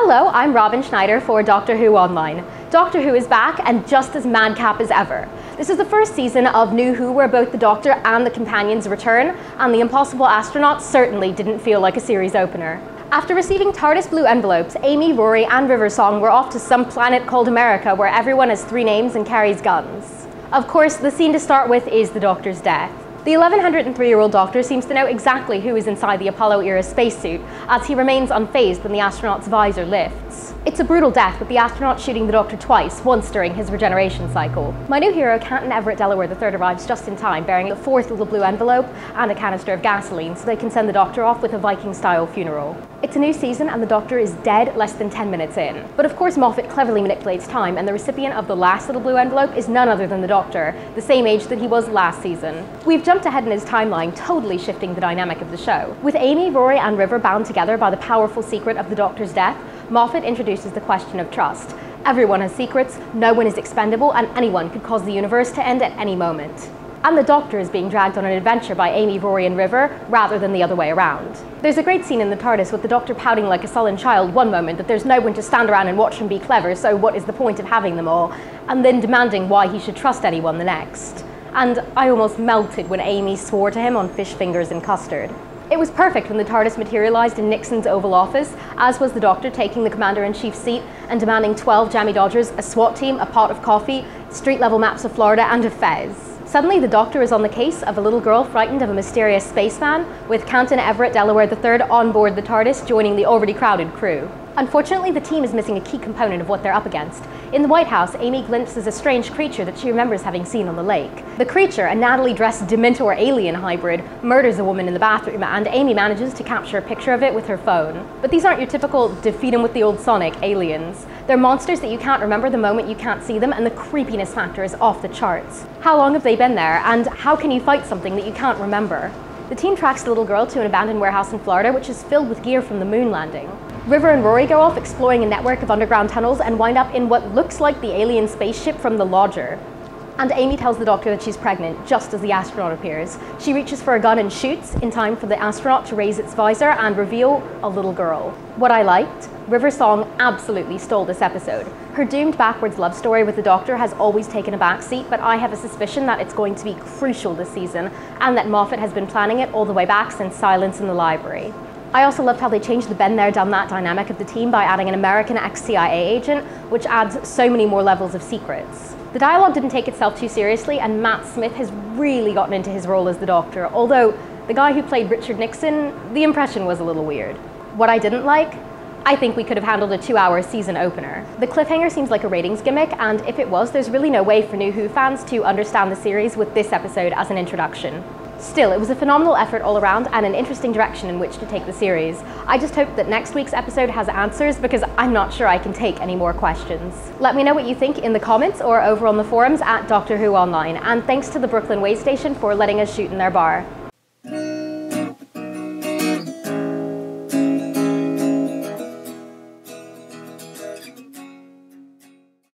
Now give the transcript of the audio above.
Hello, I'm Robyn Schneider for Doctor Who Online. Doctor Who is back and just as madcap as ever. This is the first season of New Who where both the Doctor and the companions return, and the impossible astronaut certainly didn't feel like a series opener. After receiving Tardis blue envelopes, Amy, Rory and River Song were off to some planet called America where everyone has 3 names and carries guns. Of course, the scene to start with is the Doctor's death. The 1103-year-old Doctor seems to know exactly who is inside the Apollo-era spacesuit, as he remains unfazed when the astronaut's visor lifts. It's a brutal death, with the astronaut shooting the Doctor twice, once during his regeneration cycle. My new hero, Captain Everett Delaware III, arrives just in time, bearing the 4th little blue envelope and a canister of gasoline, so they can send the Doctor off with a Viking-style funeral. It's a new season, and the Doctor is dead less than 10 minutes in. But of course, Moffat cleverly manipulates time, and the recipient of the last little blue envelope is none other than the Doctor, the same age that he was last season. We've jumped ahead in his timeline, totally shifting the dynamic of the show. With Amy, Rory and River bound together by the powerful secret of the Doctor's death, Moffat introduces the question of trust. Everyone has secrets, no one is expendable, and anyone could cause the universe to end at any moment. And the Doctor is being dragged on an adventure by Amy, Rory and River, rather than the other way around. There's a great scene in the Tardis with the Doctor pouting like a sullen child one moment that there's no one to stand around and watch him be clever, so what is the point of having them all, and then demanding why he should trust anyone the next. And I almost melted when Amy swore to him on fish fingers and custard. It was perfect when the TARDIS materialized in Nixon's Oval Office, as was the Doctor taking the Commander-in-Chief's seat and demanding 12 jammy dodgers, a SWAT team, a pot of coffee, street-level maps of Florida, and a fez. Suddenly, the Doctor is on the case of a little girl frightened of a mysterious spaceman, with Captain Everett Delaware III on board the TARDIS joining the already crowded crew. Unfortunately, the team is missing a key component of what they're up against. In the White House, Amy glimpses a strange creature that she remembers having seen on the lake. The creature, a Natalie-dressed Dementor alien hybrid, murders a woman in the bathroom, and Amy manages to capture a picture of it with her phone. But these aren't your typical defeat 'em with the old Sonic aliens. They're monsters that you can't remember the moment you can't see them, and the creepiness factor is off the charts. How long have they been there, and how can you fight something that you can't remember? The team tracks the little girl to an abandoned warehouse in Florida, which is filled with gear from the moon landing. River and Rory go off exploring a network of underground tunnels and wind up in what looks like the alien spaceship from The Lodger. And Amy tells the Doctor that she's pregnant, just as the astronaut appears. She reaches for a gun and shoots, in time for the astronaut to raise its visor and reveal a little girl. What I liked? River Song absolutely stole this episode. Her doomed backwards love story with the Doctor has always taken a backseat, but I have a suspicion that it's going to be crucial this season, and that Moffat has been planning it all the way back since Silence in the Library. I also loved how they changed the been there, done that dynamic of the team by adding an American ex-CIA agent, which adds so many more levels of secrets. The dialogue didn't take itself too seriously, and Matt Smith has really gotten into his role as the Doctor, although the guy who played Richard Nixon, the impression was a little weird. What I didn't like? I think we could have handled a 2-hour season opener. The cliffhanger seems like a ratings gimmick, and if it was, there's really no way for New Who fans to understand the series with this episode as an introduction. Still, it was a phenomenal effort all around and an interesting direction in which to take the series. I just hope that next week's episode has answers, because I'm not sure I can take any more questions. Let me know what you think in the comments or over on the forums at Doctor Who Online, and thanks to the Brooklyn Way Station for letting us shoot in their bar.